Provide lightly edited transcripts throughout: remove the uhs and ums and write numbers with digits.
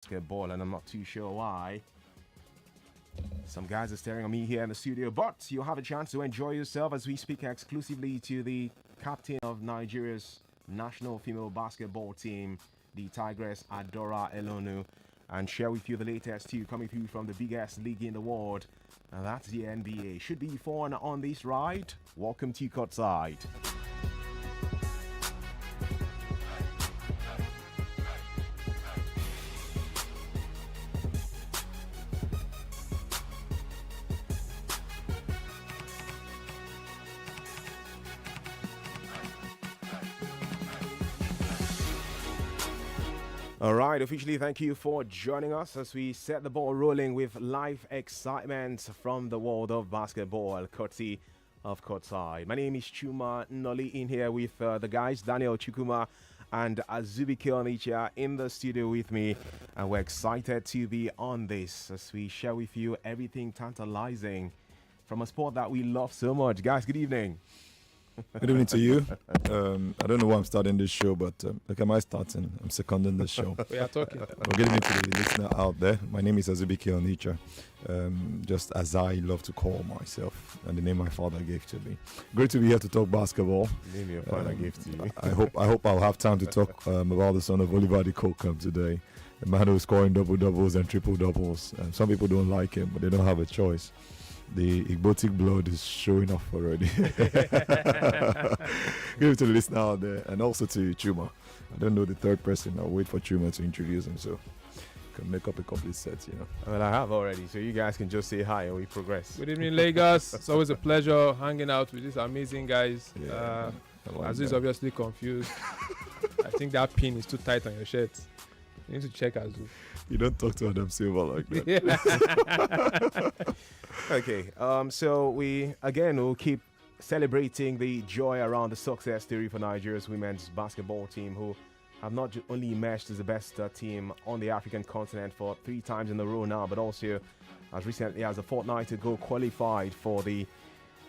basketball, and I'm not too sure why. Some guys are staring at me here in the studio, but you'll have a chance to enjoy yourself as we speak exclusively to the captain of Nigeria's national female basketball team, the Tigress Adaora Elonu, and share with you the latest too coming through from the biggest league in the world, and that's the NBA. Should be fun on this ride. Welcome to Courtside. All right, officially, thank you for joining us as we set the ball rolling with live excitement from the world of basketball, courtesy of Courtside. My name is Chuma Noli, in here with the guys, Daniel Chukuma and Azubike Onicha in the studio with me. And we're excited to be on this as we share with you everything tantalizing from a sport that we love so much. Guys, good evening. Good evening to you. I don't know why I'm starting this show, but look, am I starting? I'm seconding this show. We are talking. Well, good evening to the listener out there. My name is Azubike Onicha, just as I love to call myself, and the name my father gave to me. Great to be here to talk basketball. The name your father gave to you. I hope I'll have time to talk about the son of Oliver de Coke today. The man who's scoring double-doubles and triple-doubles. Some people don't like him, but they don't have a choice. The Igbotic blood is showing off already. Give it to the listener out there, and also to Chuma. I don't know the third person. I'll wait for Chuma to introduce him, so can make up a complete set, you know. Well, I have already, so you guys can just say hi and we progress. Good evening, Lagos. It's always a pleasure hanging out with these amazing guys. Yeah, Azu is obviously confused. I think that pin is too tight on your shirt. You need to check Azu. You don't talk to Adam Silver like that. Okay, so we again will keep celebrating the joy around the success story for Nigeria's women's basketball team, who have not only emerged as the best team on the African continent for 3 times in a row now, but also as recently as a fortnight ago qualified for the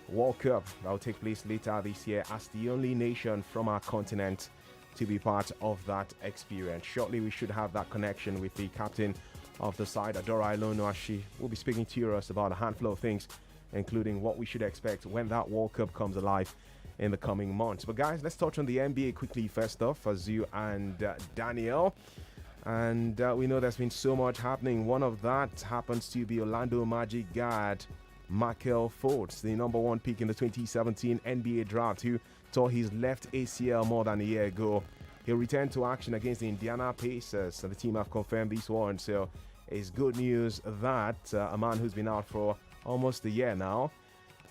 World Cup that will take place later this year as the only nation from our continent to be part of that experience. Shortly we should have that connection with the captain of the side, Adaora Elonu, as she will be speaking to us about a handful of things, including what we should expect when that World Cup comes alive in the coming months. But guys, let's touch on the NBA quickly first off, Azu and Daniel. And we know there's been so much happening. One of that happens to be Orlando Magic guard Markel Fultz, the number 1 pick in the 2017 NBA draft, who tore his left ACL more than a year ago. He'll return to action against the Indiana Pacers, and the team have confirmed this one. So it's good news that a man who's been out for almost a year now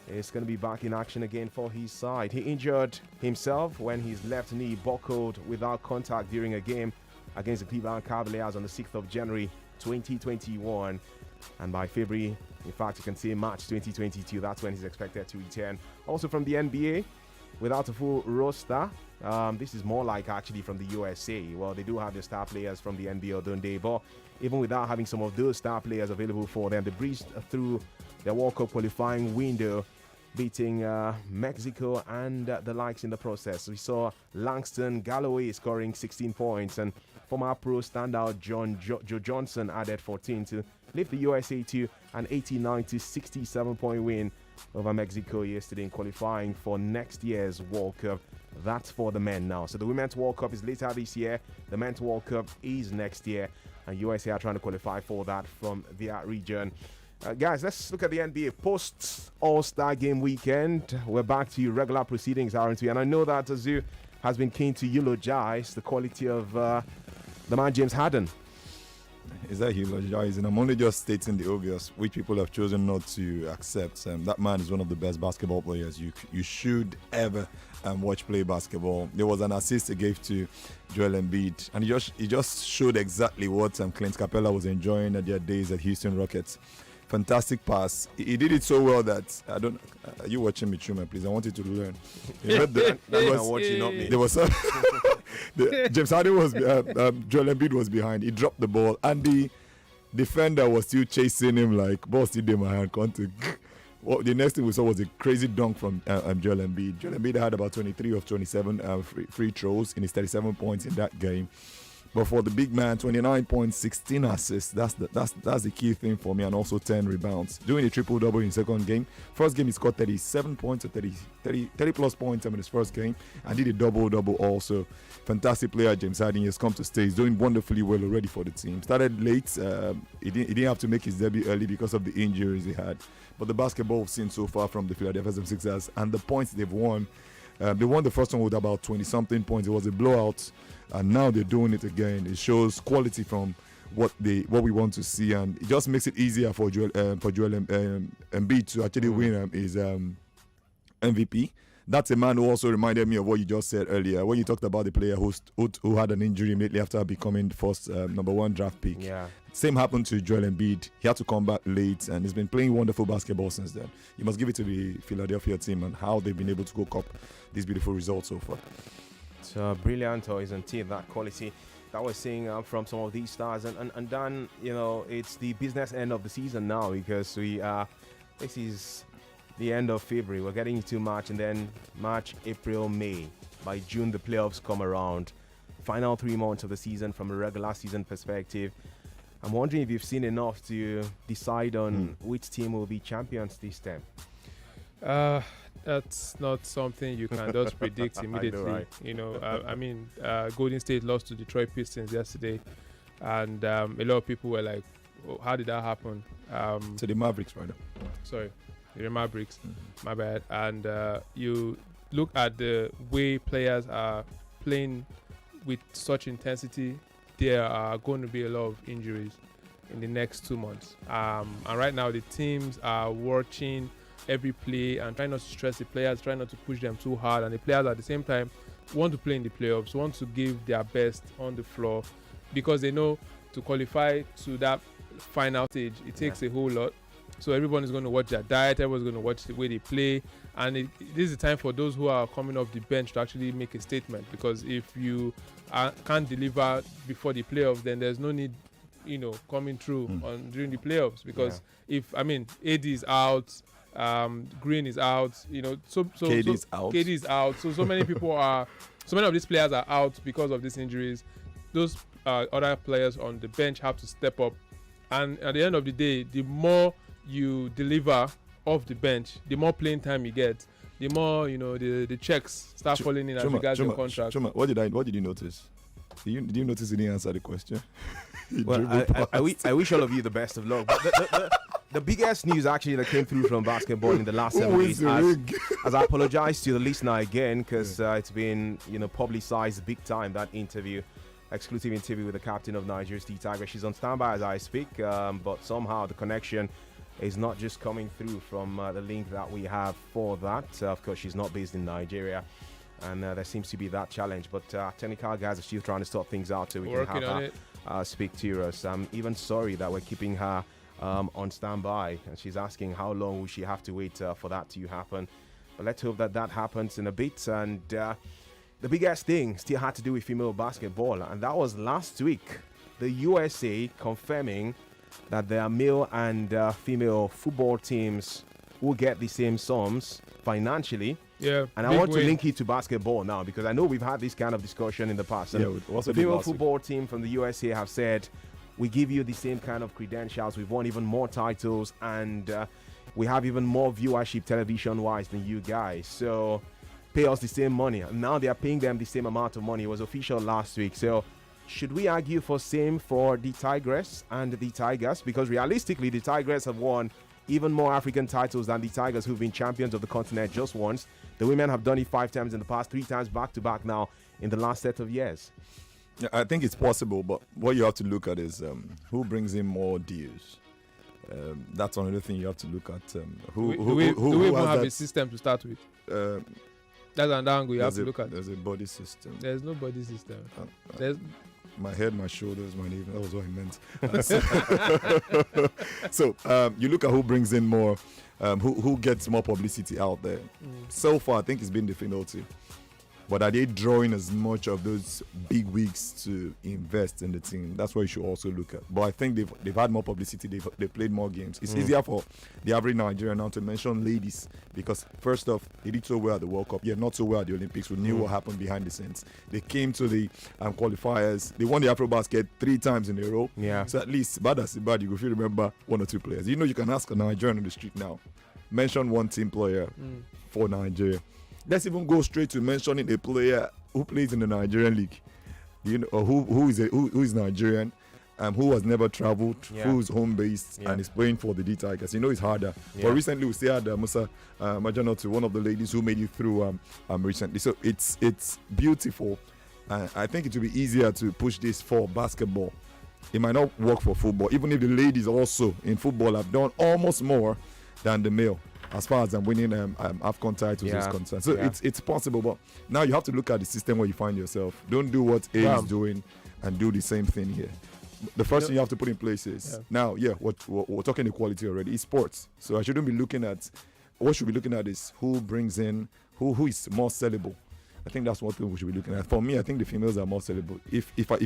is going to be back in action again for his side. He injured himself when his left knee buckled without contact during a game against the Cleveland Cavaliers on the 6th of January 2021. And by February, in fact, you can say March 2022, that's when he's expected to return. Also from the NBA, without a full roster, this is more like actually from the USA. Well, they do have the star players from the NBA, don't they? But even without having some of those star players available for them, they breezed through the World Cup qualifying window, beating Mexico and the likes in the process. We saw Langston Galloway scoring 16 points, and former pro standout Joe Johnson added 14 to lift the USA to an 89-67 point win over Mexico yesterday in qualifying for next year's World Cup. That's for the men now. So the Women's World Cup is later this year. The Men's World Cup is next year. And USA are trying to qualify for that from their region. Guys, let's look at the NBA post All-Star Game weekend. We're back to regular proceedings, aren't we? And I know that Azu has been keen to eulogize the quality of the man James Harden. Is that eulogizing? I'm only just stating the obvious, which people have chosen not to accept. That man is one of the best basketball players you should ever watch play basketball. There was an assist he gave to Joel Embiid, and he just showed exactly what Clint Capella was enjoying at their days at Houston Rockets. Fantastic pass. He did it so well that I don't. Are you watching me, Truman? Please, I want you to learn. Watching, not me. There was some. James Harden was Joel Embiid was behind. He dropped the ball, and the defender was still chasing him like ball still in my hand. Well, the next thing we saw was a crazy dunk from Joel Embiid. Joel Embiid had about 23 of 27 free throws in his 37 points in that game. But for the big man, 29 points, 16 assists. That's the key thing for me, and also 10 rebounds. Doing a triple-double in second game. First game, he scored 37 points or 30 plus points in his first game, and did a double-double also. Fantastic player, James Harden. He has come to stay. He's doing wonderfully well already for the team. Started late. He didn't have to make his debut early because of the injuries he had. But the basketball we've seen so far from the Philadelphia 76ers and the points they've won, they won the first one with about 20-something points. It was a blowout, and now they're doing it again. It shows quality from what we want to see, and it just makes it easier for Joel Embiid to actually win his MVP. That's a man who also reminded me of what you just said earlier when you talked about the player who had an injury immediately after becoming the first number one draft pick. Yeah. Same happened to Joel Embiid. He had to come back late, and he's been playing wonderful basketball since then. You must give it to the Philadelphia team and how they've been able to cook up these beautiful results so far. It's brilliant, isn't it? That quality that we're seeing from some of these stars, and then it's the business end of the season now, because this is the end of February. We're getting into March, and then March, April, May. By June, the playoffs come around. Final 3 months of the season from a regular season perspective. I'm wondering if you've seen enough to decide on which team will be champions this time. That's not something you can just predict immediately. I know, right? I mean, Golden State lost to Detroit Pistons yesterday, and a lot of people were like, oh, how did that happen? To the Mavericks, right? Sorry, the Mavericks, my bad. And you look at the way players are playing with such intensity, there are going to be a lot of injuries in the next 2 months. And right now, the teams are watching every play and trying not to stress the players, trying not to push them too hard. And the players at the same time want to play in the playoffs, want to give their best on the floor, because they know to qualify to that final stage, it takes a whole lot. So everyone is going to watch their diet, everyone's going to watch the way they play. And this is the time for those who are coming off the bench to actually make a statement, because if you can't deliver before the playoffs, then there's no need, coming through during the playoffs, because if AD is out, Green is out, KD is out. So many of these players are out because of these injuries. Those other players on the bench have to step up, and at the end of the day, the more you deliver off the bench, the more playing time you get, the more the checks start falling in as regards your contract. What did you notice? Did you notice he didn't answer the question? Well, I wish all of you the best of luck. But the biggest news actually that came through from basketball in the last 7 days, as I apologize to the listener again, because it's been publicized big time, that exclusive interview with the captain of Nigeria's Tigers. She's on standby as I speak, but somehow the connection is not just coming through from the link that we have for that. Of course, she's not based in Nigeria, and there seems to be that challenge. But technical guys are still trying to sort things out so we can have her speak to us. I'm even sorry that we're keeping her on standby, and she's asking how long will she have to wait for that to happen. But let's hope that happens in a bit. And the biggest thing still had to do with female basketball, and that was last week. The USA confirming that their male and female football teams will get the same sums financially. Yeah, and I want to link it to basketball now, because I know we've had this kind of discussion in the past. And the female football team from the USA have said, we give you the same kind of credentials, we've won even more titles, and we have even more viewership television-wise than you guys. So pay us the same money. And now they are paying them the same amount of money. It was official last week. So should we argue for same for the Tigress and the Tigers? Because realistically, the Tigress have won even more African titles than the Tigers, who've been champions of the continent just once. The women have done it 5 times in the past, 3 times back-to-back now in the last set of years. Yeah, I think it's possible, but what you have to look at is who brings in more deals. That's another thing you have to look at. Do we even have a system to start with? That's an angle you have to look at. There's a body system. There's no body system. There's my head, my shoulders, my knee. That was what I meant. So you look at who brings in more, who gets more publicity out there. So far, I think it's been the female team. But are they drawing as much of those big wigs to invest in the team? That's what you should also look at. But I think they've had more publicity. They've played more games. It's easier for the average Nigerian now to mention ladies because first off, they did so well at the World Cup. Yeah, not so well at the Olympics. We knew what happened behind the scenes. They came to the qualifiers. They won the AfroBasket 3 times in a row. Yeah. So at least, bad as bad, you will remember 1 or 2 players. You know, you can ask a Nigerian on the street now. Mention one team player for Nigeria. Let's even go straight to mentioning a player who plays in the Nigerian league. You know, or who is Nigerian, who has never traveled, who's home based, and is playing for the D Tigers. You know, it's harder. Yeah. But recently we still had Musa Majanotu, one of the ladies who made it through recently. So it's beautiful. I think it will be easier to push this for basketball. It might not work for football, even if the ladies also in football have done almost more than the male as far as I'm winning AFCON titles is concerned. So it's possible, but now you have to look at the system where you find yourself. Don't do what A is doing and do the same thing here. The first thing you have to put in place is now, we're talking equality already. It's sports. So I shouldn't be looking at, what should be looking at is who brings in, who is more sellable. I think that's what we should be looking at. For me, I think the females are more sellable. If I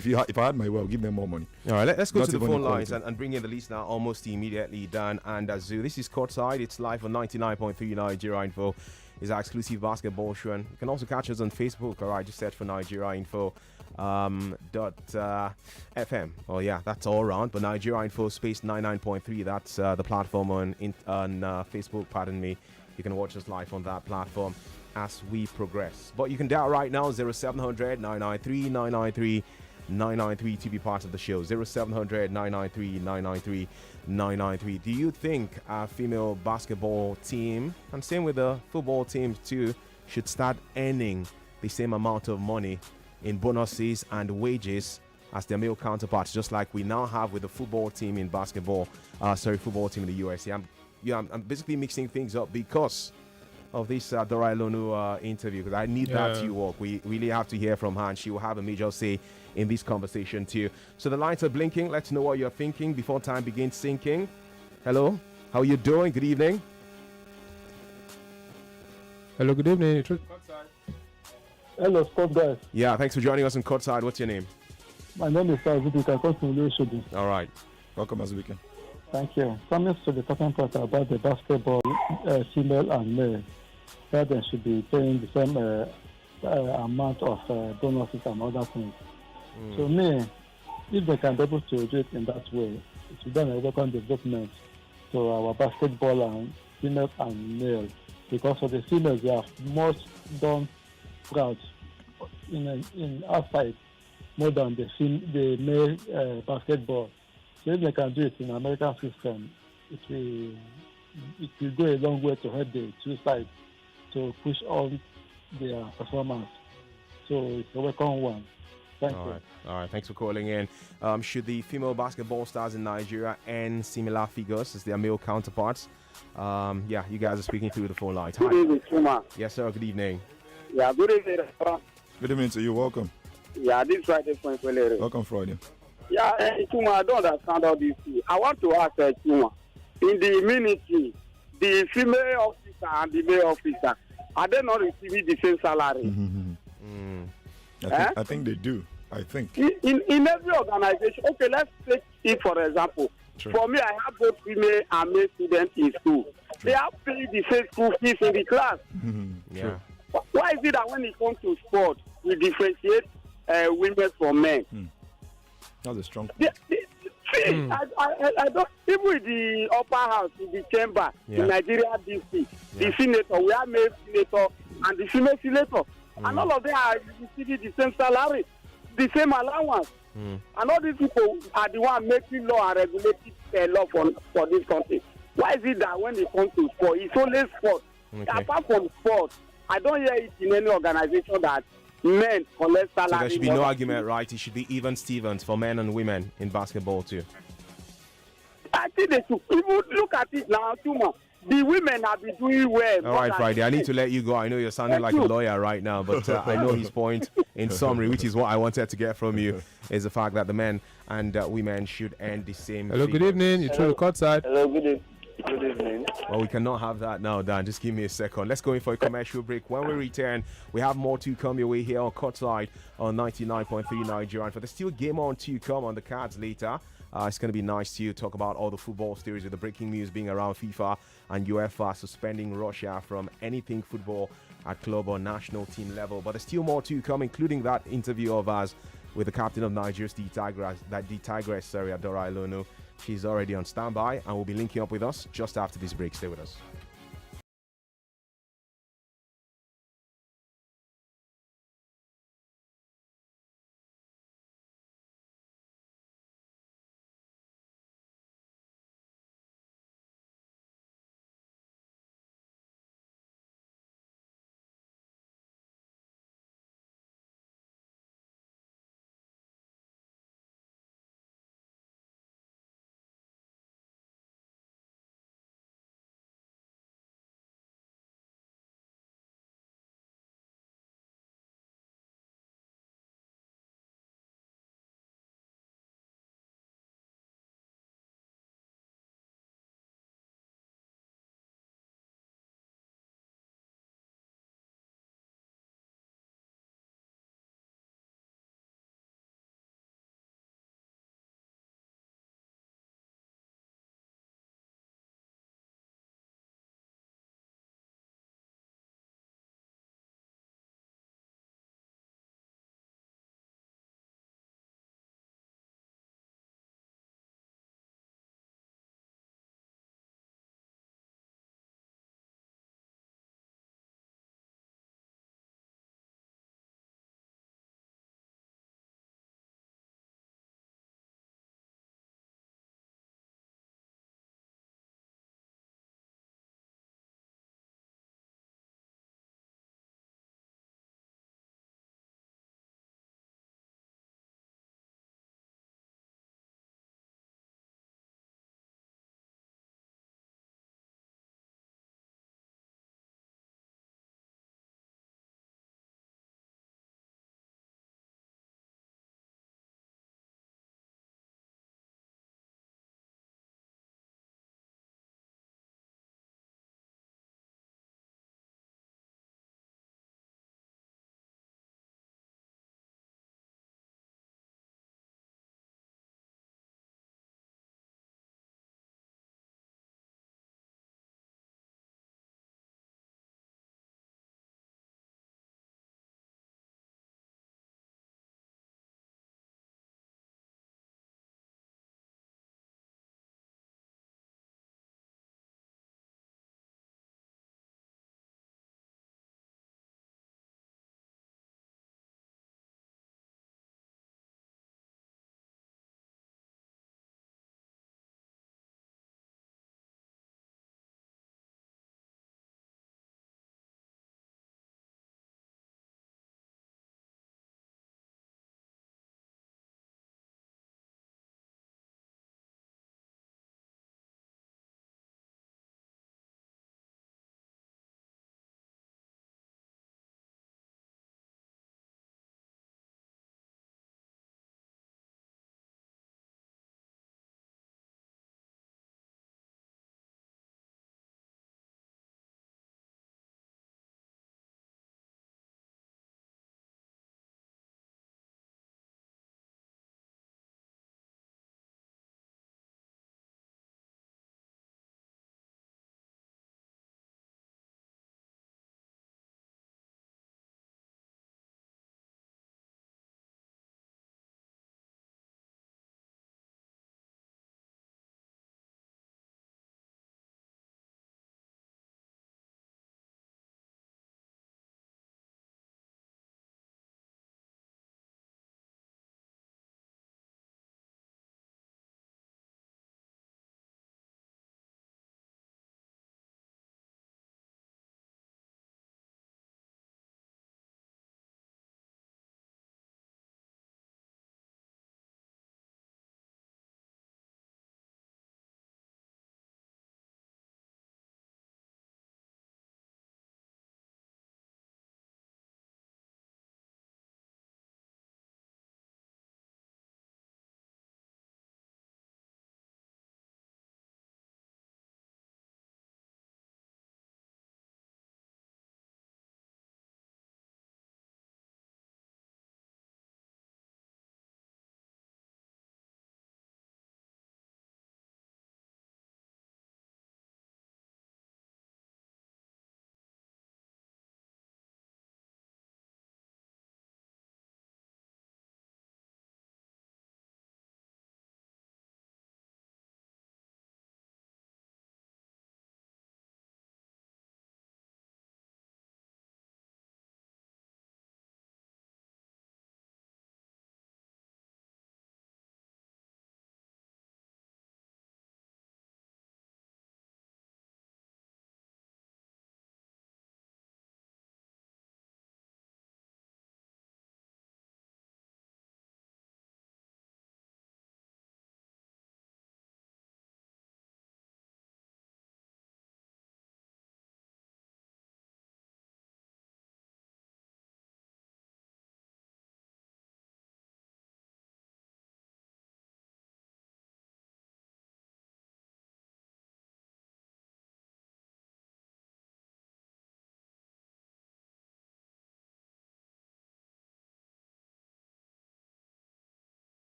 had my way, I'll give them more money. All right, let's go Not to the even phone equality. lines and bring in the list now almost immediately. Dan and Azu. This is Courtside. It's live on 99.3 Nigeria Info. It's our exclusive basketball show. And you can also catch us on Facebook. All right, just search for Nigeria Info .fm. Oh yeah, that's all around. But Nigeria Info space 99.3. That's the platform on Facebook. Pardon me. You can watch us live on that platform as we progress. But you can dial right now 0700 993 993 993 to be part of the show. 0700 993 993 993. Do you think our female basketball team, and same with the football team too, should start earning the same amount of money in bonuses and wages as their male counterparts, just like we now have with the football team in basketball, football team in the USA? I'm basically mixing things up because of this Adaora Elonu interview, because I need that to work. We really have to hear from her, and she will have a major say in this conversation too. So the lines are blinking. Let's know what you're thinking before time begins sinking. Hello, how are you doing? Good evening. Hello, good evening. Hello, Sport guys. Yeah, thanks for joining us on Courtside. What's your name? My name is Fatg. You can call me Elonu. All right. Welcome as weekend. Thank you. Coming to the talking part about the basketball, female and male, that they should be paying the same amount of bonuses and other things. So me, if they can be able to do it in that way, it will then a welcome development to our basketball and female and male. Because for the females, they have most done proud in outside more than the male basketball. So if they can do it in the American system, it will go a long way to help the two sides to push on their performance. So it's a welcome one. Thank you. All right. Thanks for calling in. Should the female basketball stars in Nigeria earn similar figures as their male counterparts? You guys are speaking through the phone lines. Hi. Good evening, Chuma. Yes, sir. Good evening. Yeah, good evening. Good evening to you. Welcome. Yeah, this is Friday from Pelere. Welcome, Friday. Yeah, Chuma, I don't understand all this. I want to ask Chuma, in the military, the female officer and the male officer, are they not receiving the same salary? I think they do. I think. In every organization, okay, let's take it for example. Sure. For me, I have both female and male students in school. They have paid the same school fees in the class. Yeah. Why is it that when it comes to sport, we differentiate women from men? That's a strong See, point. I don't, even with the upper house, in the chamber, in Nigeria DC, the senator, we have male senator and the female senator. And all of them are receiving the same salary, the same allowance. And all these people are the ones making law and regulating law for this country. Why is it that when it comes to sport, it's only sport? Okay. Apart from sport, I don't hear it in any organization that men collect salary. So there should be no argument, right? It should be even Stevens for men and women in basketball too. I think they should even look at it now, Tuma. The women have been doing well. All right, Friday. I need to let you go. I know you're sounding like a lawyer right now, but I know his point in summary, which is what I wanted to get from you, is the fact that the men and women should earn the same. Hello, good evening. You're through the Courtside. Hello, good evening. Good evening. Well, we cannot have that now, Dan. Just give me a second. Let's go in for a commercial break. When we return, we have more to come your way here on Courtside on 99.3 Nigeria. And for the still game on to come on the cards later, it's going to be nice to talk about all the football stories with the breaking news being around FIFA and UEFA suspending Russia from anything football at club or national team level. But there's still more to come, including that interview of ours with the captain of Nigeria's Tigress, Adaora Elonu. She's already on standby and will be linking up with us just after this break. Stay with us.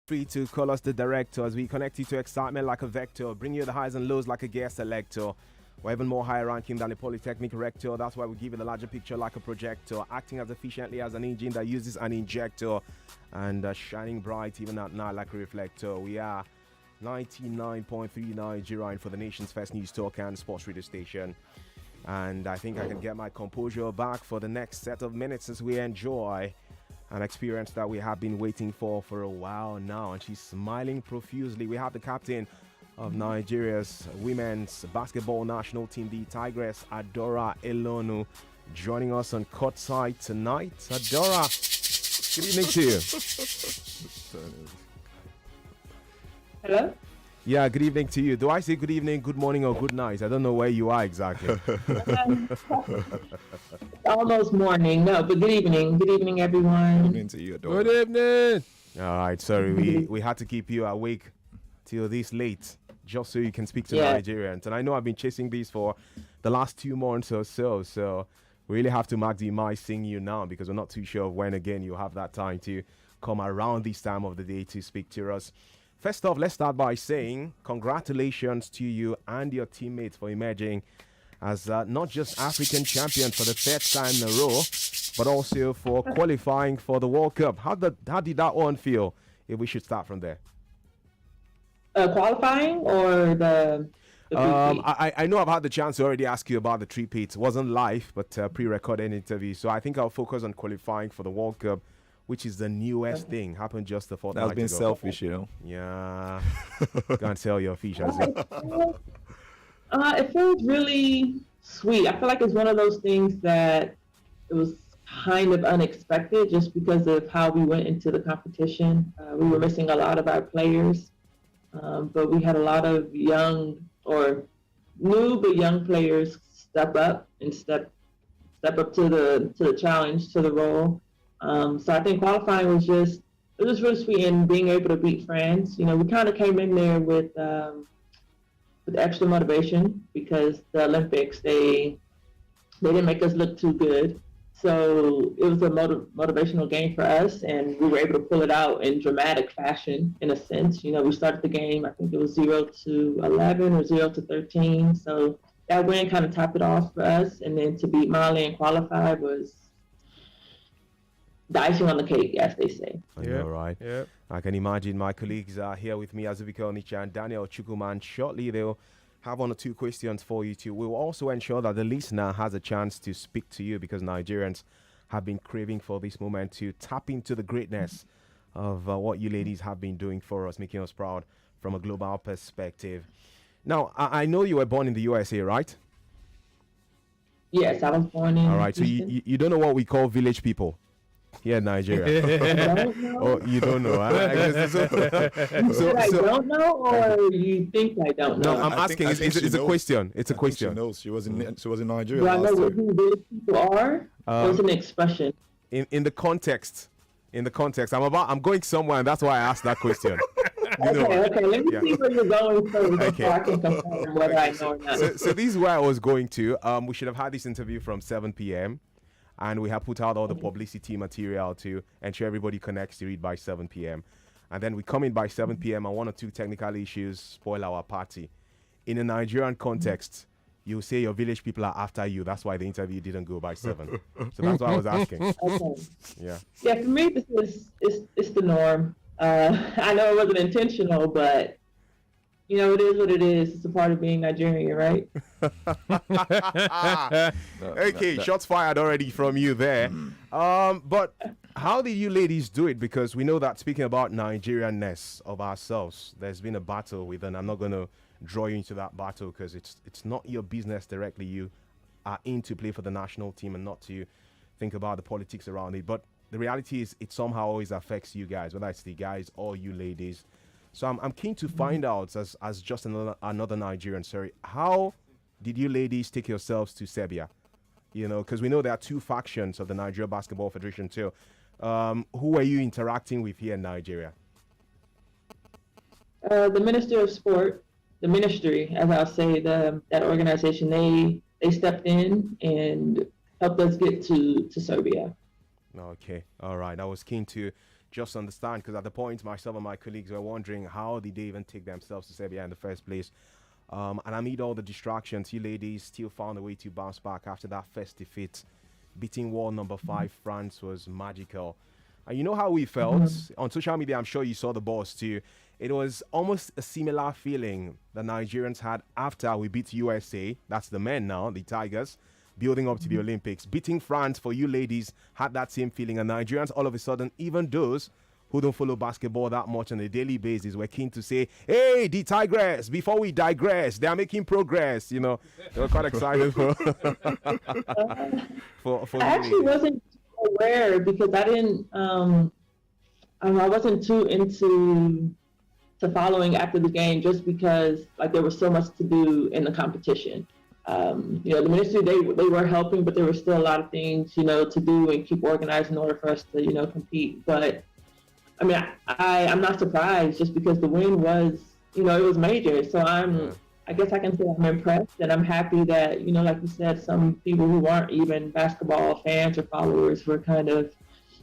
Free to call us the director as we connect you to excitement like a vector, bring you the highs and lows like a guest selector. We're even more high ranking than the Polytechnic rector. That's why we give you the larger picture like a projector, acting as efficiently as an engine that uses an injector, and shining bright even at night like a reflector. We are 99.3 Nigeria for the nation's first news talk and sports radio station. And I think I can get my composure back for the next set of minutes as we enjoy an experience that we have been waiting for a while now. And she's smiling profusely. We have the captain of Nigeria's women's basketball national team, the Tigress, Adaora Elonu, joining us on Courtside Tonight. Adaora, good evening to you. Hello? Yeah, good evening to you. Do I say good evening, good morning, or good night? I don't know where you are exactly. Almost morning. No, but good evening. Good evening, everyone. Good evening to you, Adaora. Good evening. All right, sorry, we had to keep you awake till this late just so you can speak to Nigerians. And I know I've been chasing these for the last 2 months or so we really have to mark the mic seeing you now because we're not too sure of when again you have that time to come around this time of the day to speak to us. First off, let's start by saying congratulations to you and your teammates for emerging as not just African champions for the 3rd time in a row, but also for qualifying for the World Cup. How did that one feel, if we should start from there? Qualifying or the I know I've had the chance to already ask you about the three-peat. It wasn't live, but pre-recorded interview. So I think I'll focus on qualifying for the World Cup, which is the newest thing. Happened just a fortnight ago. That's been selfish, you know. Yeah. Can't sell your fish, as well. It feels really sweet. I feel like it's one of those things that it was kind of unexpected just because of how we went into the competition. We were missing a lot of our players, but we had a lot of young or new but young players step up and step up to the challenge, to the role. So I think qualifying was just really sweet, and being able to beat France. You know, we kind of came in there with extra motivation because the Olympics they didn't make us look too good. So it was a motivational game for us, and we were able to pull it out in dramatic fashion, in a sense. You know, we started the game, I think it was 0-11 or 0-13. So that win kind of topped it off for us, and then to beat Mali and qualify was the icing on the cake, as they say. Yeah, right. Yeah. I can imagine my colleagues are here with me, Azubika Onicha and Daniel Chukuman. Shortly, they'll have 1 or 2 questions for you too. We'll also ensure that the listener has a chance to speak to you because Nigerians have been craving for this moment to tap into the greatness of what you ladies have been doing for us, making us proud from a global perspective. Now, I know you were born in the USA, right? Yes, I was born in. All right, so you don't know what we call village people here in Nigeria. Oh, you don't know. I don't know, or you think I don't know? No, I'm asking. It's a question. It's a question. She knows. She was in Nigeria. Do I know who village people are? Or it's an expression? In the context. I'm going somewhere, and that's why I asked that question. Okay. Let me see where you're going first before I can confirm whether I know or not. So this is where I was going to. We should have had this interview from 7 p.m. and we have put out all the publicity material to ensure everybody connects to it by 7 p.m. And then we come in by 7 p.m. and 1 or 2 technical issues spoil our party. In a Nigerian context, you say your village people are after you. That's why the interview didn't go by 7. So that's what I was asking. Okay. Yeah. Yeah, for me, this is the norm. I know it wasn't intentional, but you know, it is what it is. It's a part of being Nigerian, right? Okay, shots fired already from you there. But how did you ladies do it? Because we know that speaking about Nigerianness of ourselves, there's been a battle with, and I'm not going to draw you into that battle because it's not your business directly. You are in to play for the national team and not to think about the politics around it. But the reality is it somehow always affects you guys, whether it's the guys or you ladies. So I'm keen to find out, as just another Nigerian, how did you ladies take yourselves to Serbia? You know, because we know there are 2 factions of the Nigeria Basketball Federation too. Who were you interacting with here in Nigeria? The Minister of Sport, the ministry, as I'll say, that organization, they stepped in and helped us get to Serbia. Okay, all right. I was keen to just understand, because at the point myself and my colleagues were wondering how did they even take themselves to Serbia in the first place. And amid all the distractions, you ladies still found a way to bounce back after that first defeat. Beating world number 5 France was magical. And you know how we felt? On social media, I'm sure you saw the boss too. It was almost a similar feeling the Nigerians had after we beat USA. That's the men now, the Tigers, building up to the Olympics. Beating France for you ladies had that same feeling. And Nigerians, all of a sudden, even those who don't follow basketball that much on a daily basis, were keen to say, hey, the Tigress, before we digress, they are making progress. You know, they were quite excited for I actually wasn't aware because I didn't, I wasn't too into following after the game just because like there was so much to do in the competition. You know, the ministry, they were helping, but there were still a lot of things, you know, to do and keep organized in order for us to, you know, compete. But I mean, I'm not surprised just because the win was, you know, it was major. So I guess I can say I'm impressed and I'm happy that, you know, like you said, some people who aren't even basketball fans or followers were kind of,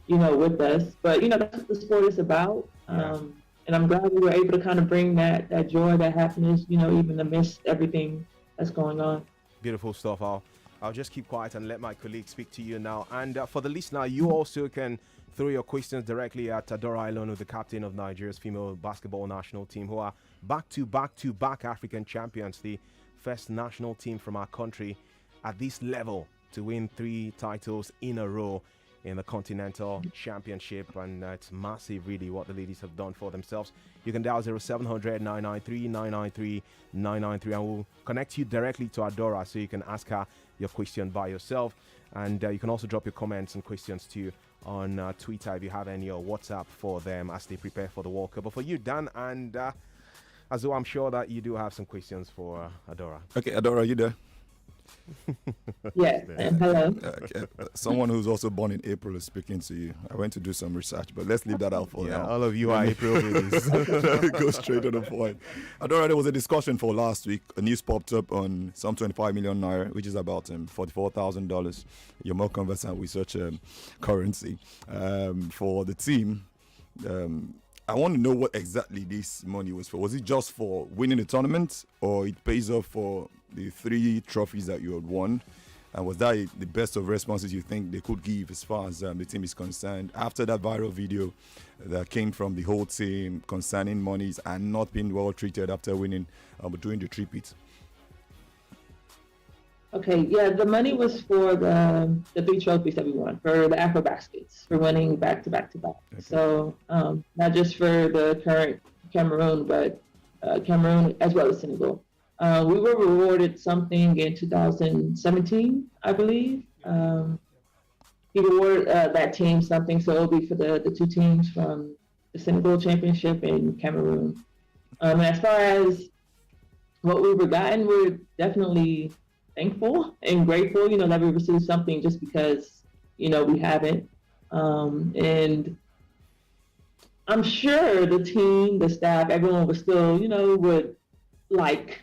you know, with us. But, you know, that's what the sport is about. And I'm glad we were able to kind of bring that joy, that happiness, you know, even amidst everything that's going on. Beautiful stuff. I'll just keep quiet and let my colleagues speak to you now. And for the listener, you also can throw your questions directly at Adaora Elonu, the captain of Nigeria's female basketball national team, who are back-to-back African champions, the first national team from our country at this level to win 3 titles in a row in the Continental Championship. And it's massive, really, what the ladies have done for themselves. You can dial 0700 993 993 993 and we'll connect you directly to Adaora so you can ask her your question by yourself. And you can also drop your comments and questions too on Twitter if you have any, or WhatsApp for them as they prepare for the World Cup. But for you, Dan, and as though I'm sure that you do have some questions for Adaora. Okay, Adaora, are you there? Yes, and hello. Okay. Someone who's also born in April is speaking to you. I went to do some research, but let's leave that out for now. All of you are April babies. Go straight to the point. Adaora, there was a discussion for last week. A news popped up on some 25 million naira, which is about $44,000. You're more conversant with such currency for the team. I want to know what exactly this money was for. Was it just for winning the tournament, or it pays off for the 3 trophies that you had won? And was that the best of responses you think they could give as far as the team is concerned? After that viral video that came from the whole team concerning monies and not being well treated after winning, but doing the three-peat. Okay, yeah, the money was for the 3 trophies that we won, for the Afro Baskets, for winning back-to-back. Okay. So not just for the current Cameroon, but Cameroon as well as Senegal. We were rewarded something in 2017, I believe. He rewarded that team something, so it'll be for the 2 teams from the Senegal Championship and Cameroon. And as far as what we've gotten, we're definitely thankful and grateful, you know, that we received something just because, you know, we haven't. And I'm sure the team, the staff, everyone was still, you know, would like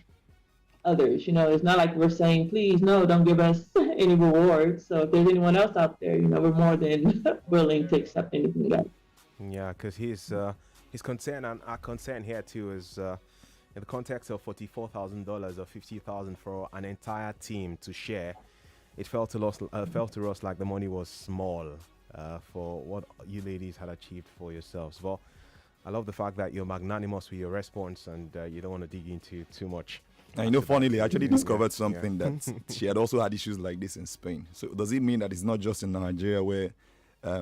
others. You know, it's not like we're saying, please, no, don't give us any rewards. So if there's anyone else out there, you know, we're more than willing to accept anything else. Yeah, because his concern and our concern here too is in the context of $44,000 or $50,000 for an entire team to share. It felt to us like the money was small for what you ladies had achieved for yourselves. But I love the fact that you're magnanimous with your response and you don't want to dig into too much. And you know, funnily, I actually discovered something that she had also had issues like this in Spain. So does it mean that it's not just in Nigeria where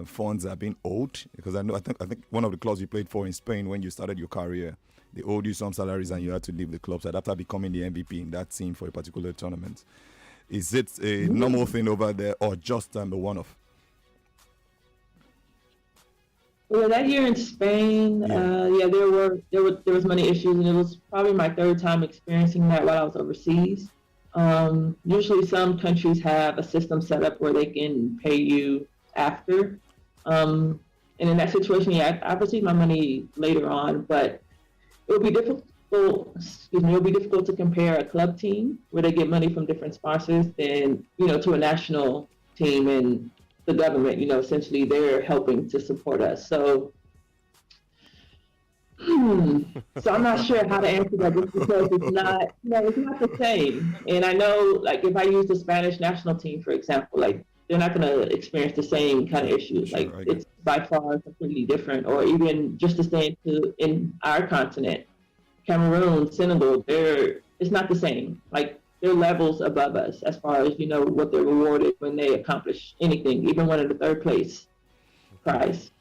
funds are being owed? Because I think one of the clubs you played for in Spain when you started your career, they owed you some salaries and you had to leave the club. So after becoming the MVP in that team for a particular tournament, is it a normal thing over there or just a one-off? Well, that year in Spain, there was money issues, and it was probably my 3rd time experiencing that while I was overseas. Usually, some countries have a system set up where they can pay you after, and in that situation, I received my money later on, but it would be difficult. It would be difficult to compare a club team where they get money from different sponsors than, you know, to a national team and the government, you know, essentially they're helping to support us. So So I'm not sure how to answer that just because it's not the same. And I know, like, if I use the Spanish national team, for example, like, they're not going to experience the same kind of issues. Sure, Like, I get it's by far completely different. Or even just to stay in our continent, Cameroon, Senegal, it's not the same. Like, they're levels above us as far as, what they're rewarded when they accomplish anything, even winning the third place prize.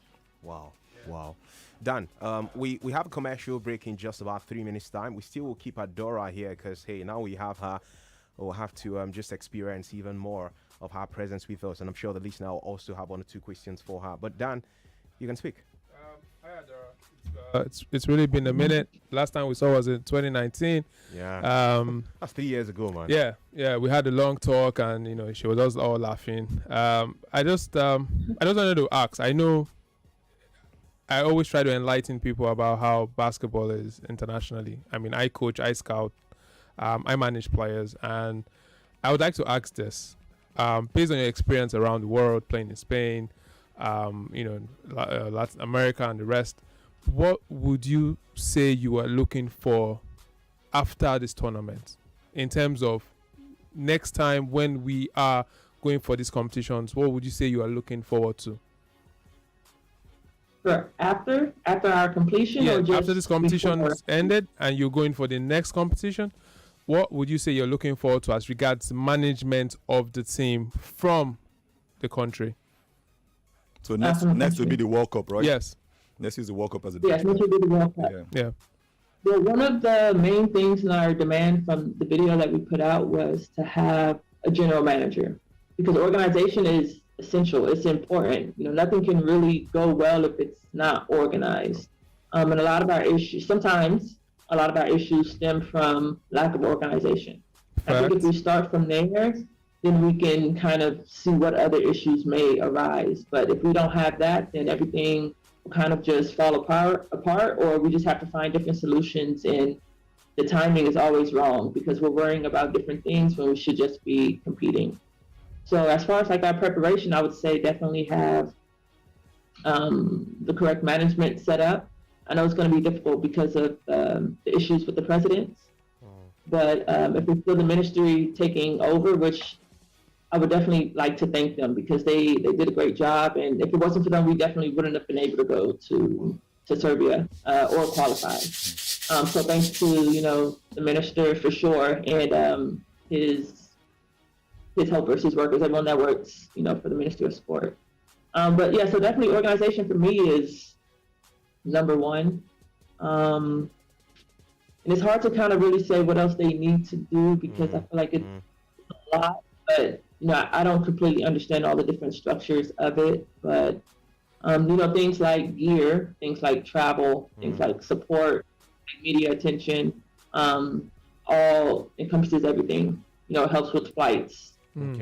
Wow. Wow. Dan, we have a commercial break in just about 3 minutes time. We still will keep Adaora here because, hey, now we have her. We'll have to just experience even more of her presence with us. And I'm sure the listener will also have 1 or 2 questions for her. But Dan, you can speak. Hi, Adaora. It's really been a minute. Last time we saw was in 2019. Yeah. That's 3 years ago, man. Yeah. We had a long talk, and she was just all laughing. I just wanted to ask. I know I always try to enlighten people about how basketball is internationally. I mean, I coach, I scout, I manage players, and I would like to ask this: based on your experience around the world, playing in Spain, Latin America, and the rest, what would you say you are looking for after this tournament in terms of next time when we are going for these competitions? What would you say you are looking forward to? Sure. After our completion, or just after this competition before? is ended and you're going for the next competition, what would you say you're looking forward to as regards management of the team from the country? So next will be the World Cup, right? Yes. Next is the World Cup as a Yes, next will be the World Cup. Yeah. Well, one of the main things in our demand from the video that we put out was to have a general manager, because organization is essential. It's important. Nothing can really go well if it's not organized. And sometimes a lot of our issues stem from lack of organization. I think if we start from there, then we can kind of see what other issues may arise. But if we don't have that, then everything will kind of just fall apart, or we just have to find different solutions, and the timing is always wrong because we're worrying about different things when we should just be competing. So as far as like our preparation, I would say definitely have the correct management set up. I know it's going to be difficult because of the issues with the presidents, but if we feel the ministry taking over, which I would definitely like to thank them because they did a great job. And if it wasn't for them, we definitely wouldn't have been able to go to Serbia or qualify. So thanks to, the minister for sure, and his helpers, his workers, everyone that works, for the Ministry of Sport. But yeah, so definitely organization for me is number one. And it's hard to kind of really say what else they need to do because I feel like it's a lot, but I don't completely understand all the different structures of it. But things like gear, things like travel, things like support, media attention, all encompasses everything. It helps with flights,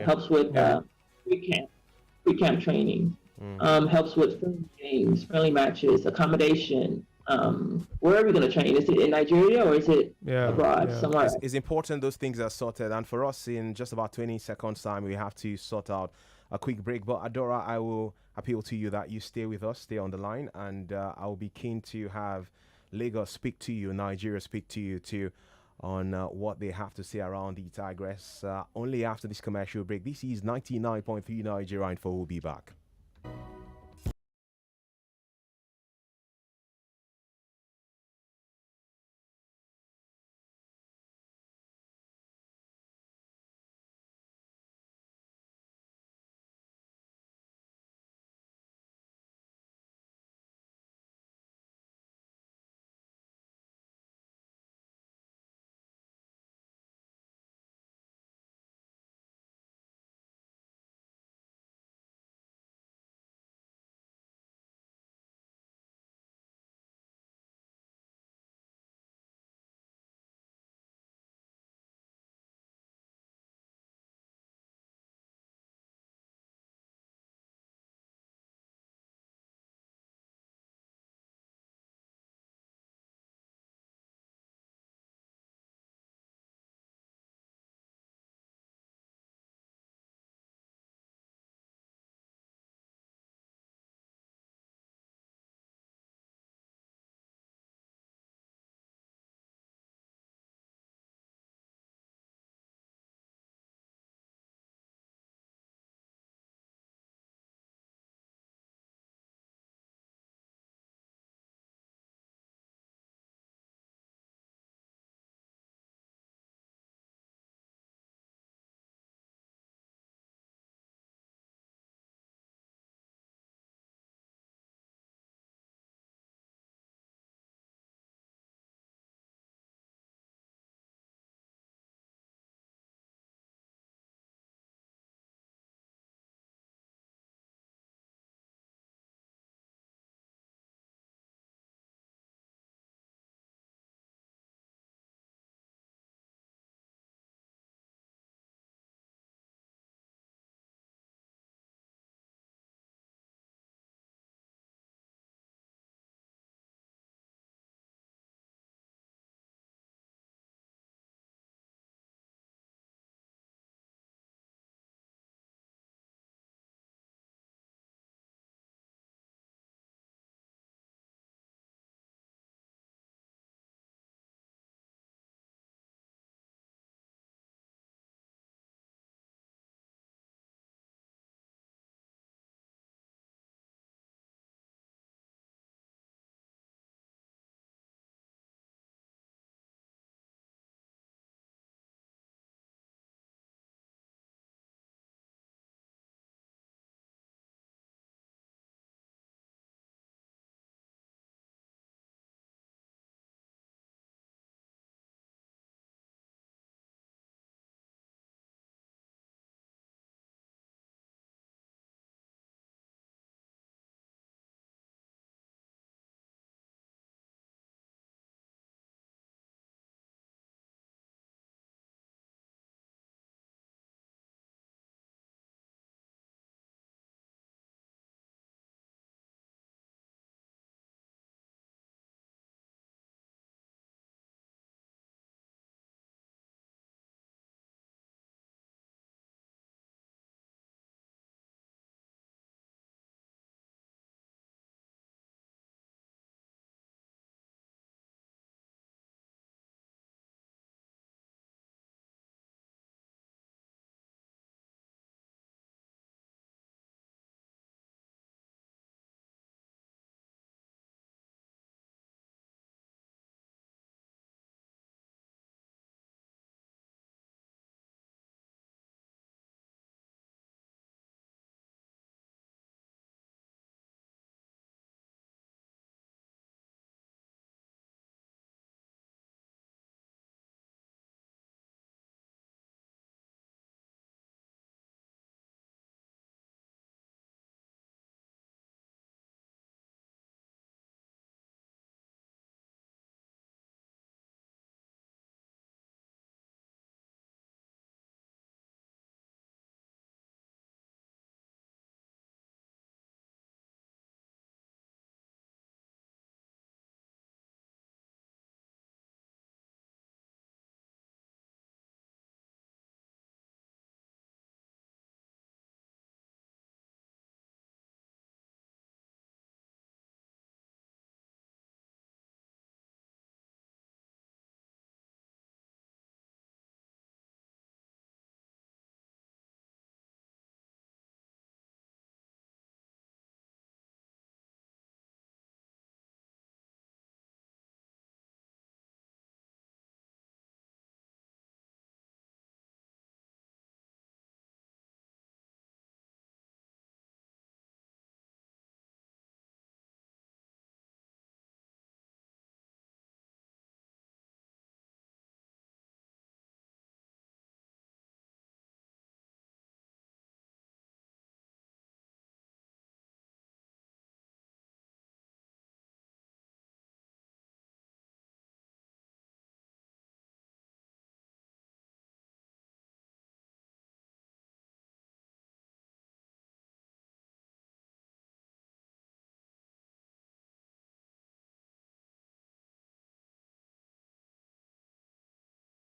helps with pre-camp training, helps with friendly games, friendly matches, accommodation. Where are we going to train? Is it in Nigeria or is it abroad somewhere? It's important those things are sorted. And for us, in just about 20 seconds time, we have to sort out a quick break. But Adaora, I will appeal to you that you stay with us, stay on the line. And I will be keen to have Lagos speak to you, Nigeria speak to you too, on what they have to say around the Tigress only after this commercial break. This is 99.3 Nigeria Info. We'll be back.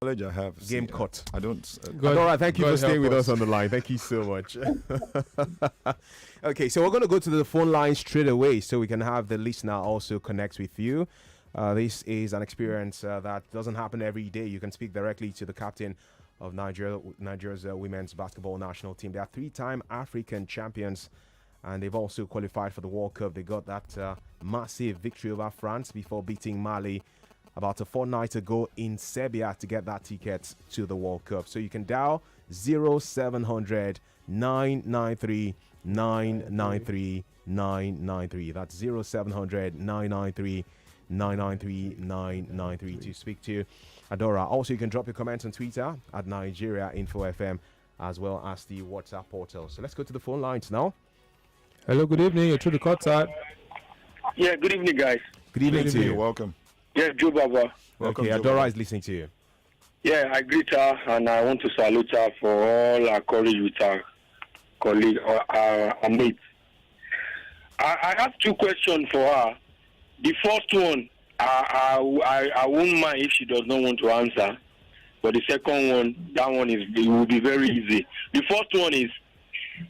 Knowledge I have. Game cut. I don't. God- Adora, thank you God for staying help with us. us on the line. Thank you so much. Okay, so we're going to go to the phone line straight away so we can have the listener also connect with you. This is an experience that doesn't happen every day. You can speak directly to the captain of Nigeria's women's basketball national team. They are 3-time African champions, and they've also qualified for the World Cup. They got that massive victory over France before beating Mali about a fortnight ago in Serbia to get that ticket to the World Cup. So you can dial 0700 993 993 993. That's 0700 993 993 993 to speak to Adaora. Also, you can drop your comments on Twitter at Nigeria Info FM as well as the WhatsApp portal. So let's go to the phone lines now. Hello, good evening. You're through the Courtside. Yeah, good evening, guys. Good evening to You're you. welcome. Yeah, Joe Baba. Welcome. Okay, Joe. Adaora is listening to you. Yeah, I greet her and I want to salute her for all her courage with her colleague or her mate. I have two questions for her. The first one, I won't mind if she does not want to answer. But the second one, it will be very easy. The first one is,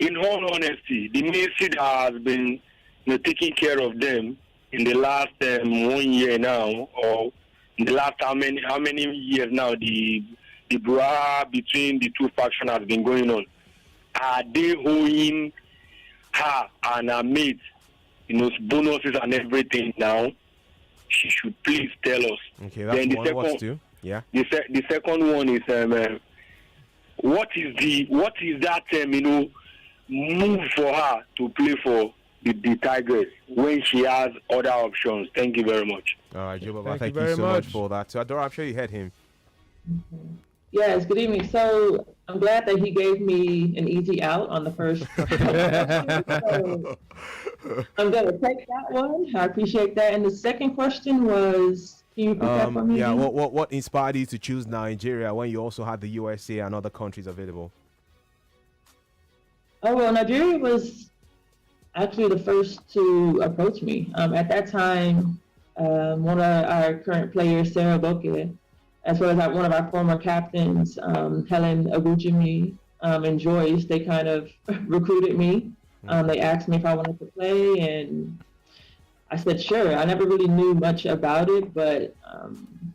in all honesty, the ministry that has been taking care of them in the last 1 year now, or in the last how many years now, the brouhaha between the two factions has been going on. Are they owing her and her mates, bonuses and everything now? She should please tell us. Okay, that's Then one. What's two? Yeah. The second one is what is that move for her to play for the Tigers when she has other options? Thank you very much. All right, Joe Baba, Thank thank you you very so much much. for that. So Adaora, I'm sure you heard him. Yes, good evening. So I'm glad that he gave me an easy out on the first. So I'm going to take that one. I appreciate that. And the second question was, can you repeat that for me? Yeah, again? what inspired you to choose Nigeria when you also had the USA and other countries available? Oh, well, Nigeria was actually the first to approach me. At that time, one of our current players, Sarah Boke, as well as one of our former captains, Helen Agujimi, and Joyce, they kind of recruited me. They asked me if I wanted to play, and I said sure. I never really knew much about it, but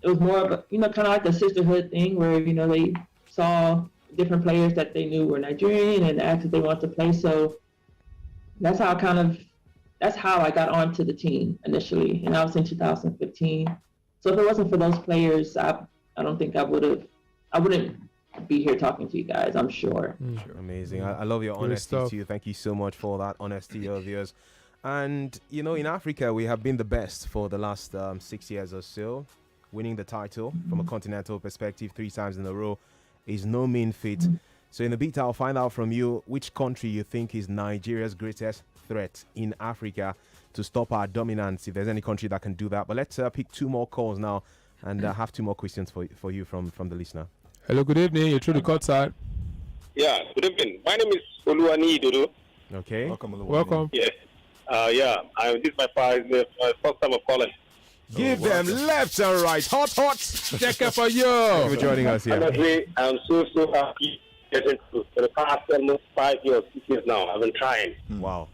it was more of a, kind of like a sisterhood thing where, they saw different players that they knew were Nigerian and asked if they wanted to play. So that's how I got onto the team initially, and that was in 2015. So if it wasn't for those players, I don't think I wouldn't be here talking to you guys, I'm sure. Amazing. I love your Good honesty stuff. too. Thank you so much for that honesty of yours. And, in Africa, we have been the best for the last 6 years or so. Winning the title from a continental perspective 3 times in a row is no mean feat. So in a bit, I'll find out from you which country you think is Nigeria's greatest threat in Africa to stop our dominance, if there's any country that can do that. But let's pick 2 more calls now and have 2 more questions for you from the listener. Hello, good evening. You're through the Courtside. Yeah, good evening. My name is Oluwani Dodo. Okay. Welcome. Yes. This is my first time of calling. Give them left and right. Hot. Check up for Thank you for you. joining us here. Honestly, I'm so happy getting through. For the past almost 5 years, 6 years now, I've been trying. Wow.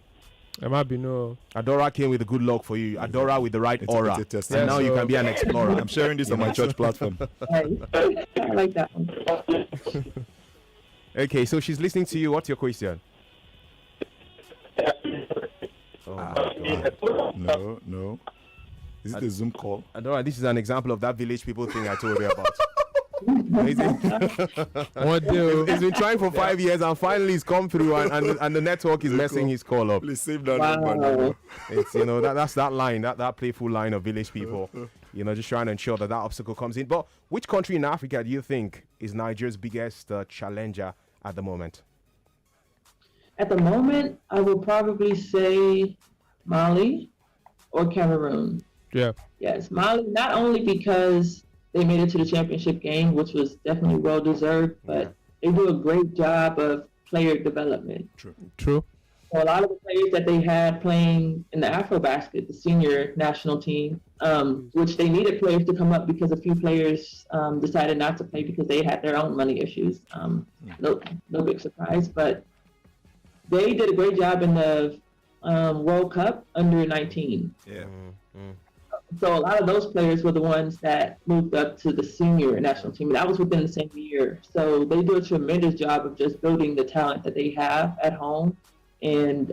There might be no. Adora came with the good luck for you. Adora with the right aura. It's a test. And now you so- can be an explorer. I'm sharing this on my church platform. Nice. I like that one. Okay, so she's listening to you. What's your question? Oh my God. No. Is it a Zoom call? Adora, this is an example of that village people thing I told you about. Amazing. One deal. He's been trying for 5 years and finally he's come through and the network is messing his call up. Please save that Wow. number. It's that's that line, that playful line of village people, just trying to ensure that obstacle comes in. But which country in Africa do you think is Nigeria's biggest challenger at the moment? At the moment, I would probably say Mali or Cameroon. Yeah. Yes, Mali, not only because they made it to the championship game, which was definitely well deserved, but they do a great job of player development. True. So a lot of the players that they had playing in the AfroBasket, the senior national team, which they needed players to come up because a few players decided not to play because they had their own money issues. No big surprise, but they did a great job in the World Cup under 19. Yeah. So a lot of those players were the ones that moved up to the senior national team. And that was within the same year. So they do a tremendous job of just building the talent that they have at home and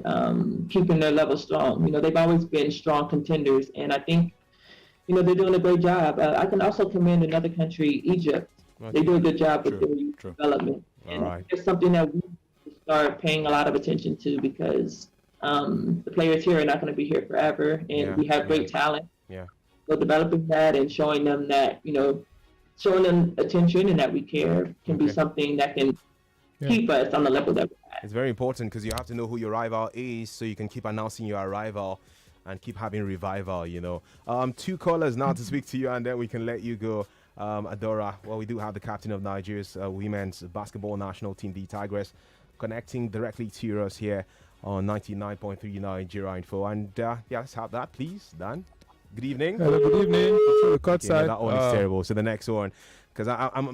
keeping their level strong. You know, they've always been strong contenders. And I think, you know, they're doing a great job. I can also commend another country, Egypt. Okay. They do a good job with their youth development. And All right. it's something that we start paying a lot of attention to because the players here are not going to be here forever. And we have great talent. Yeah. So developing that and showing them that, you know, showing them attention and that we care can be something that can keep us on the level that we're at. It's very important because you have to know who your rival is so you can keep announcing your rival and keep having revival, you know. 2 callers now to speak to you and then we can let you go. Adaora, well, we do have the captain of Nigeria's women's basketball national team, the Tigress, connecting directly to us here on 99.3 Nigeria Info. And let's have that, please, Dan. Good evening. Hello, good evening. To the Courtside. That one is terrible. So the next one, because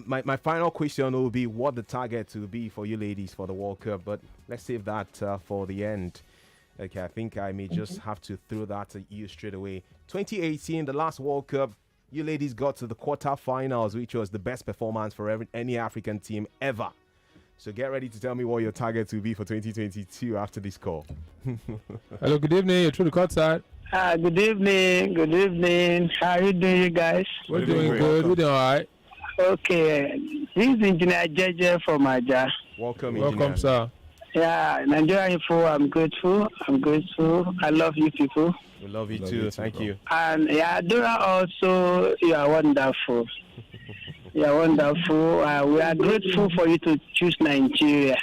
my final question will be what the target will be for you ladies for the World Cup, but let's save that for the end. Okay, I think I may just have to throw that to you straight away. 2018, the last World Cup, you ladies got to the quarterfinals, which was the best performance for any African team ever. So get ready to tell me what your target will be for 2022 after this call. Hello, good evening. You're through the Courtside. Good evening. Good evening. How are you doing, you guys? We're doing good. We're doing all right. Okay. This is Engineer JJ from Aja. Welcome, Welcome, sir. Yeah, Nigeria Info, I'm grateful. I love you people. We love you too. Thank you. And Adaora also, you are wonderful. You are wonderful. We are grateful for you to choose Nigeria.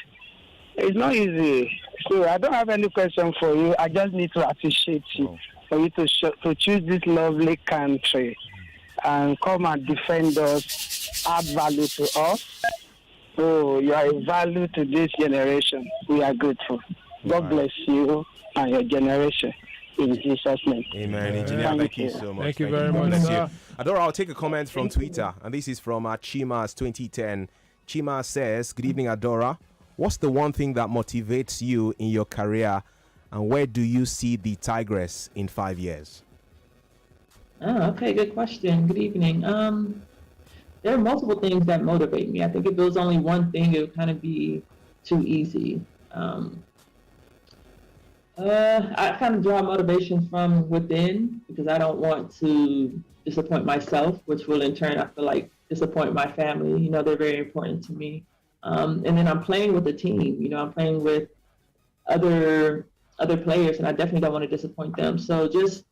It's not easy. So I don't have any question for you. I just need to appreciate you for you to choose this lovely country and come and defend us, add value to us. So you are a value to this generation. We are grateful. God bless you and your generation. In Jesus' name. Amen. Engineer, thank you so much. Thank you very much. Bless you. Adaora, I'll take a comment from Twitter, and this is from Chima's 2010. Chima says, good evening, Adaora. What's the one thing that motivates you in your career, and where do you see the Tigress in 5 years? Oh, okay, good question. Good evening. There are multiple things that motivate me. I think if there was only one thing, it would kind of be too easy. I kind of draw motivation from within because I don't want to disappoint myself, which will in turn, I feel like, disappoint my family. You know, they're very important to me. And then I'm playing with the team. You know, I'm playing with other players, and I definitely don't want to disappoint them. So just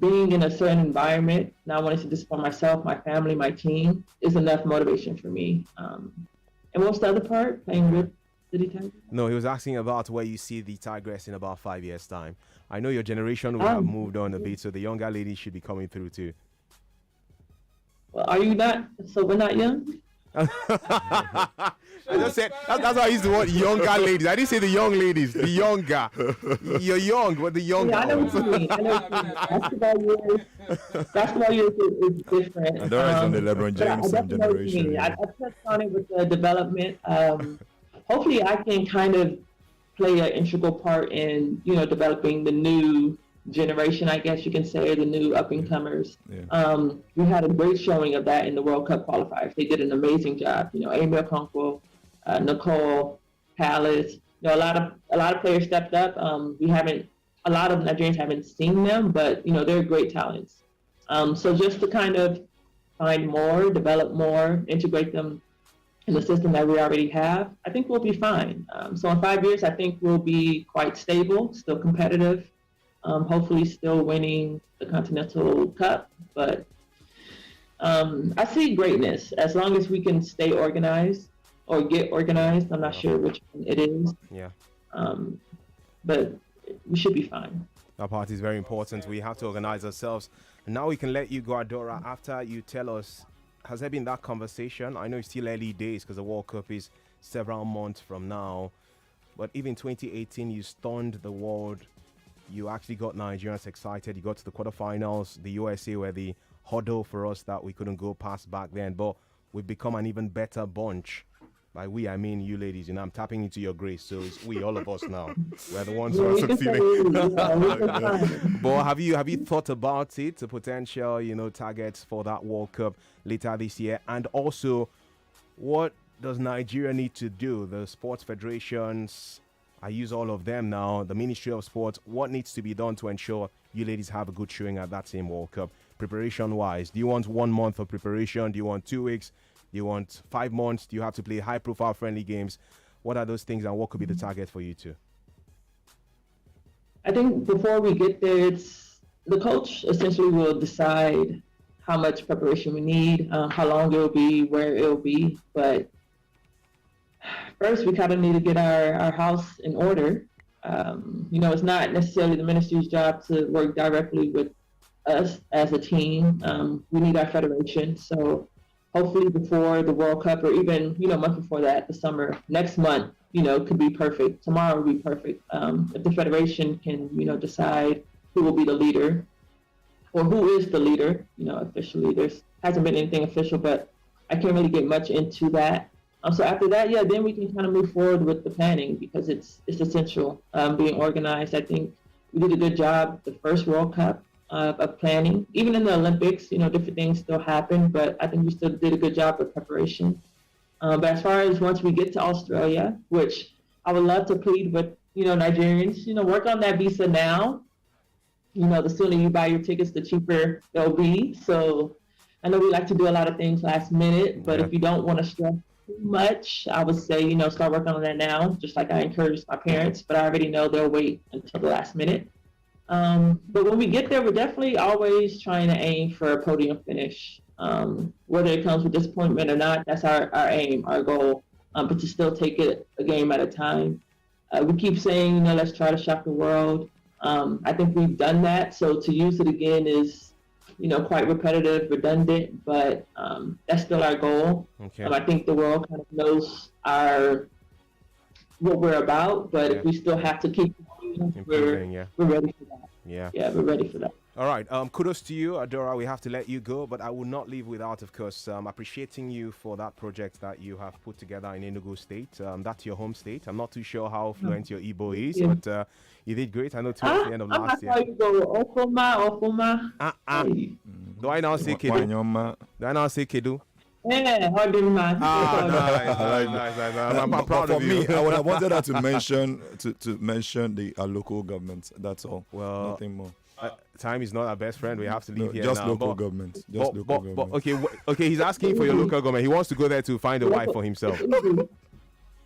being in a certain environment, not wanting to disappoint myself, my family, my team, is enough motivation for me. And what's the other part? Playing with City Tigers? No, he was asking about where you see the Tigress in about 5 years' time. I know your generation will have moved on a bit, so the younger ladies should be coming through too. Well, are you not? So we're not young? I just said that's why I used the word younger ladies. I didn't say the young ladies, the younger. You're young, but the younger. Yeah, I know what you mean. Basketball years is different. Adaora is on the LeBron James generation. I touched on it with the development. Hopefully, I can kind of play an integral part in, you know, developing the new generation, I guess you can say, the new up-and-comers. Yeah. We had a great showing of that in the World Cup qualifiers. They did an amazing job. You know, Amy Okonkwo, Nicole, Palace. You know, a lot of players stepped up. A lot of Nigerians haven't seen them, but you know, they're great talents. So just to kind of find more, develop more, integrate them in the system that we already have, I think we'll be fine. So in 5 years, I think we'll be quite stable, still competitive. Hopefully still winning the Continental Cup, but I see greatness as long as we can stay organized or get organized. I'm not sure which one it is. Yeah. But we should be fine. That part is very important. We have to organize ourselves. And now we can let you go, Adaora, after you tell us, has there been that conversation? I know it's still early days because the World Cup is several months from now. But even 2018, you stunned the world. You actually got Nigerians excited. You got to the quarterfinals. The USA were the hurdle for us that we couldn't go past back then. But we've become an even better bunch. By we, I mean you ladies. I'm tapping into your grace. So it's we, all of us now. We're the ones who are succeeding. But have you thought about it, the potential, targets for that World Cup later this year? And also, what does Nigeria need to do? The sports federations, I use all of them now. The Ministry of Sports, what needs to be done to ensure you ladies have a good showing at that same World Cup? Preparation-wise, do you want 1 month of preparation? Do you want 2 weeks? Do you want 5 months? Do you have to play high-profile friendly games? What are those things, and what could be the target for you two? I think before we get there, the coach essentially will decide how much preparation we need, how long it will be, where it will be. But first, we kind of need to get our house in order. It's not necessarily the ministry's job to work directly with us as a team. We need our federation. So hopefully before the World Cup, or even, a month before that, the summer, next month, could be perfect. Tomorrow would be perfect. If the federation can, decide who will be the leader or who is the leader, officially. Hasn't been anything official, but I can't really get much into that. So after that, then we can kind of move forward with the planning, because it's essential, being organized. I think we did a good job the first World Cup of planning. Even in the Olympics, different things still happen, but I think we still did a good job of preparation. But as far as once we get to Australia, which I would love to plead with, Nigerians, work on that visa now. The sooner you buy your tickets, the cheaper they'll be. So I know we like to do a lot of things last minute, but if you don't want to stress too much, I would say, start working on that now, just like I encouraged my parents, but I already know they'll wait until the last minute. But when we get there, we're definitely always trying to aim for a podium finish. Whether it comes with disappointment or not, that's our aim, our goal, but to still take it a game at a time. We keep saying, let's try to shock the world. I think we've done that, so to use it again is, quite repetitive, redundant, but that's still our goal. Okay. I think the world kind of knows what we're about, but if we still have to keep we're ready for that. Yeah, we're ready for that. All right. Kudos to you, Adaora. We have to let you go, but I will not leave without, of course, appreciating you for that project that you have put together in Enugu State. That's your home state. I'm not too sure how fluent your Igbo is, but you did great. I know towards the end of last year. Ofuma. Do I now say Kedu? Do I now say Kedu? Yeah, nice. I'm proud for of you. Me, I would have wanted her to mention the local government. That's all. Well, nothing more. Time is not our best friend. We have to leave here just now. Local government. Just local government. Okay. He's asking for your local government. He wants to go there to find a wife for himself.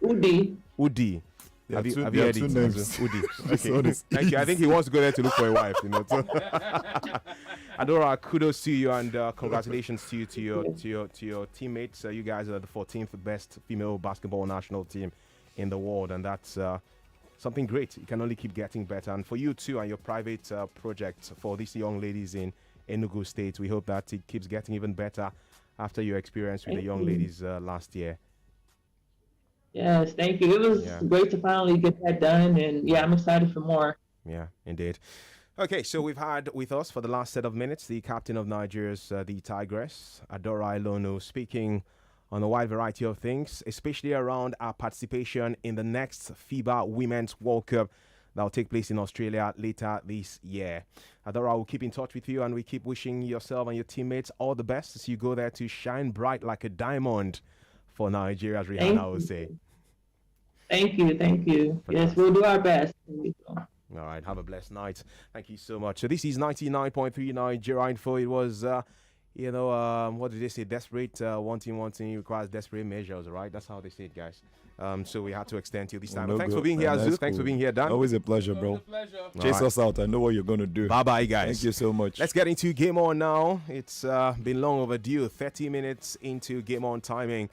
Udi. Have you heard it? Udi. Okay. Thank you. I think he wants to go there to look for a wife. So. Adaora, kudos to you, and congratulations to your teammates. You guys are the 14th best female basketball national team in the world, and that's something great. You can only keep getting better. And for you too, and your private project for these young ladies in Enugu State, we hope that it keeps getting even better after your experience with the young ladies last year. Yes, thank you. It was great to finally get that done, and I'm excited for more. Yeah, indeed. Okay, so we've had with us for the last set of minutes the captain of Nigeria's the Tigress, Adaora Elonu, speaking on a wide variety of things, especially around our participation in the next FIBA Women's World Cup that will take place in Australia later this year. Adaora, will keep in touch with you, and we keep wishing yourself and your teammates all the best as you go there to shine bright like a diamond for Nigeria, as Rihanna would say. Thank you. Yes, we'll do our best. All right, have a blessed night. Thank you so much. So this is 99.3 Nigeria Info. It was, what did they say? Desperate, wanting requires desperate measures, right? That's how they say it, guys. So we had to extend till this time. Thanks for being here, Azu. Cool. Thanks for being here, Dan. Always a pleasure, bro. Chase us out. I know what you're going to do. Bye-bye, guys. Thank you so much. Let's get into Game On now. It's been long overdue. 30 minutes into Game On timing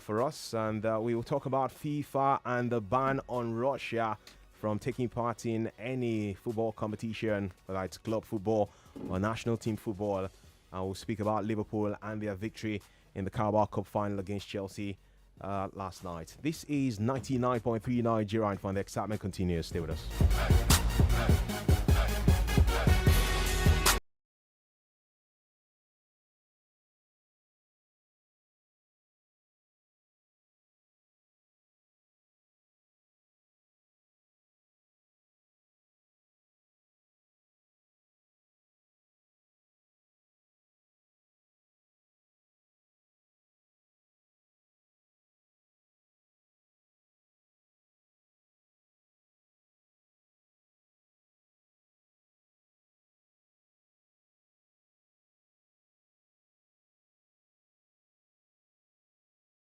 for us. And we will talk about FIFA and the ban on Russia from taking part in any football competition, whether it's club football or national team football. We'll speak about Liverpool and their victory in the Carabao Cup final against Chelsea last night. This is 99.3 Nigeria, and the excitement continues. Stay with us.